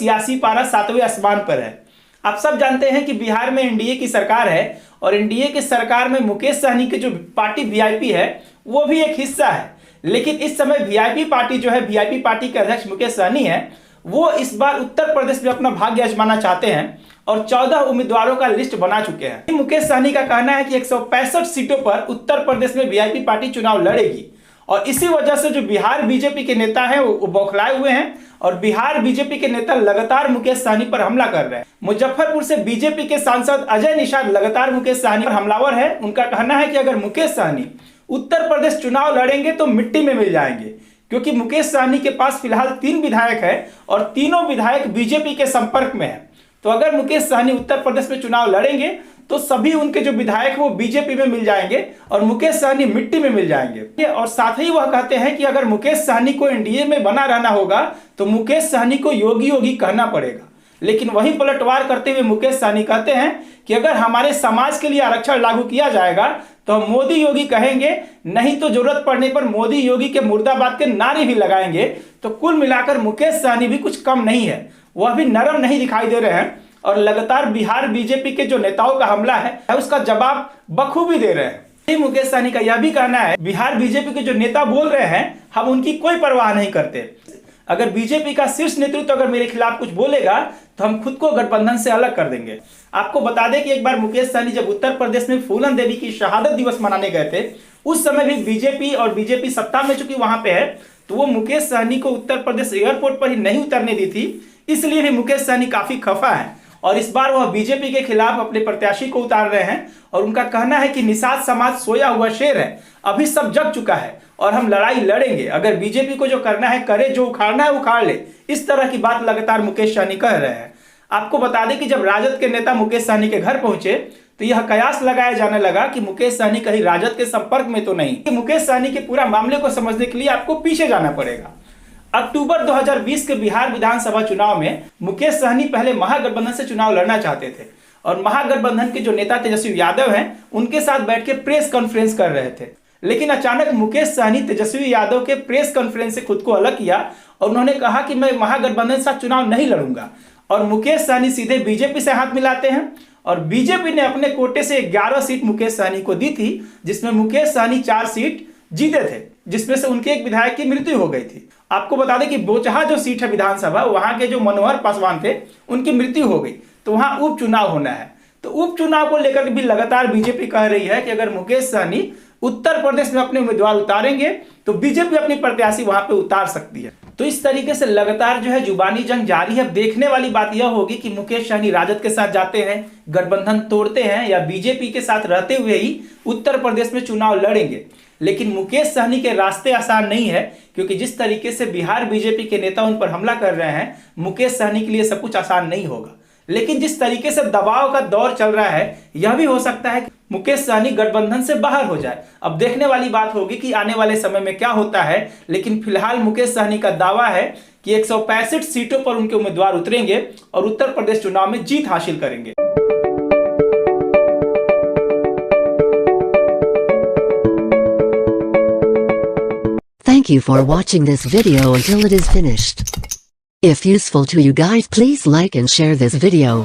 सियासी पारा 7वें आसमान पर है। आप सब जानते हैं कि बिहार में एनडीए की सरकार है और एनडीए की सरकार में मुकेश सहनी की जो पार्टी वीआईपी है वो भी एक हिस्सा है। लेकिन इस समय वीआईपी पार्टी जो है, वीआईपी पार्टी के अध्यक्ष मुकेश सहनी है, वो इस बार उत्तर प्रदेश में अपना भाग्य आजमाना चाहते हैं और 14 उम्मीदवारों का लिस्ट बना चुके हैं। मुकेश सहनी का कहना है कि 165 सीटों पर उत्तर प्रदेश में वीआईपी पार्टी चुनाव लड़ेगी और इसी वजह से जो बिहार बीजेपी के नेता हैं वो बौखलाए हुए हैं और बिहार बीजेपी के नेता लगातार मुकेश सहनी पर हमला कर रहे हैं। मुजफ्फरपुर से बीजेपी के सांसद अजय निषाद लगातार मुकेश सहनी पर हमलावर है। उनका कहना है कि अगर मुकेश सहनी उत्तर प्रदेश चुनाव लड़ेंगे तो मिट्टी में मिल जाएंगे, क्योंकि मुकेश सहनी के पास फिलहाल 3 विधायक है और तीनों विधायक बीजेपी के संपर्क में है। तो अगर मुकेश सहनी उत्तर प्रदेश में चुनाव लड़ेंगे तो सभी उनके जो विधायक वो बीजेपी में मिल जाएंगे और मुकेश सहनी मिट्टी में मिल जाएंगे। और साथ ही वह कहते हैं कि अगर मुकेश सहनी को एनडीए में बना रहना होगा तो मुकेश सहनी को योगी योगी कहना पड़ेगा। लेकिन वही पलटवार करते हुए मुकेश सहनी कहते हैं कि अगर हमारे समाज के लिए आरक्षण लागू किया जाएगा तो हम मोदी योगी कहेंगे, नहीं तो जरूरत पड़ने पर मोदी योगी के मुर्दाबाद के नारे भी लगाएंगे। तो कुल मिलाकर मुकेश सहनी भी कुछ कम नहीं है, वह भी नरम नहीं दिखाई दे रहे हैं और लगातार बिहार बीजेपी के जो नेताओं का हमला है उसका जवाब बखूबी दे रहे हैं। मुकेश सहनी का यह भी कहना है बिहार बीजेपी के जो नेता बोल रहे हैं हम उनकी कोई परवाह नहीं करते। अगर बीजेपी का शीर्ष नेतृत्व अगर मेरे खिलाफ कुछ बोलेगा तो हम खुद को गठबंधन से अलग कर देंगे। आपको बता दें कि एक बार मुकेश सहनी जब उत्तर प्रदेश में फूलन देवी की शहादत दिवस मनाने गए थे, उस समय भी बीजेपी और बीजेपी सत्ता में चूंकि वहां पे है तो वो मुकेश सहनी को उत्तर प्रदेश एयरपोर्ट पर ही नहीं उतरने दी थी, इसलिए भी मुकेश सहनी काफी खफा है और इस बार वह बीजेपी के खिलाफ अपने प्रत्याशी को उतार रहे हैं। और उनका कहना है कि निषाद समाज सोया हुआ शेर है, अभी सब जग चुका है और हम लड़ाई लड़ेंगे, अगर बीजेपी को जो करना है करे, जो उखाड़ना है उखाड़ ले। इस तरह की बात लगातार मुकेश सहनी कह रहे हैं। आपको बता दें कि जब राजद के नेता मुकेश सहनी के घर पहुंचे तो यह कयास लगाया जाने लगा कि मुकेश सहनी कहीं राजद के संपर्क में तो नहीं। मुकेश सहनी के पूरा मामले को समझने के लिए आपको पीछे जाना पड़ेगा। अक्टूबर 2020 के बिहार विधानसभा चुनाव में मुकेश सहनी पहले महागठबंधन से चुनाव लड़ना चाहते थे और महागठबंधन के जो नेता तेजस्वी यादव हैं उनके साथ बैठ के प्रेस कॉन्फ्रेंस कर रहे थे। लेकिन अचानक मुकेश सहनी तेजस्वी यादव के प्रेस कॉन्फ्रेंस से खुद को अलग किया और उन्होंने कहा कि मैं महागठबंधन के साथ चुनाव नहीं लड़ूंगा। और मुकेश सहनी सीधे बीजेपी से हाथ मिलाते हैं और बीजेपी ने अपने कोटे से 11 सीट मुकेश सहनी को दी थी, जिसमें मुकेश सहनी 4 सीट जीते थे, जिसमें से उनके एक विधायक की मृत्यु हो गई थी। आपको बता दें कि बोचहा जो सीट है विधानसभा, वहां के जो मनोहर पासवान थे उनकी मृत्यु हो गई, तो वहां उपचुनाव होना है। तो उपचुनाव को लेकर भी लगातार बीजेपी कह रही है कि अगर मुकेश सहनी उत्तर प्रदेश में अपने उम्मीदवार उतारेंगे तो बीजेपी अपनी प्रत्याशी वहां पे उतार सकती है। तो इस तरीके से लगातार जो है जुबानी जंग जारी है। अब देखने वाली बात यह होगी कि मुकेश सहनी राजद के साथ जाते हैं, गठबंधन तोड़ते हैं, या बीजेपी के साथ रहते हुए ही उत्तर प्रदेश में चुनाव लड़ेंगे। लेकिन मुकेश सहनी के रास्ते आसान नहीं है, क्योंकि जिस तरीके से बिहार बीजेपी के नेता उन पर हमला कर रहे हैं, मुकेश सहनी के लिए सब कुछ आसान नहीं होगा। लेकिन जिस तरीके से दबाव का दौर चल रहा है, यह भी हो सकता है कि मुकेश सहनी गठबंधन से बाहर हो जाए। अब देखने वाली बात होगी कि आने वाले समय में क्या होता है। लेकिन फिलहाल मुकेश सहनी का दावा है कि 165 सीटों पर उनके उम्मीदवार उतरेंगे और उत्तर प्रदेश चुनाव में जीत हासिल करेंगे। Thank you for watching this video until it is finished. If useful to you guys, please like and share this video.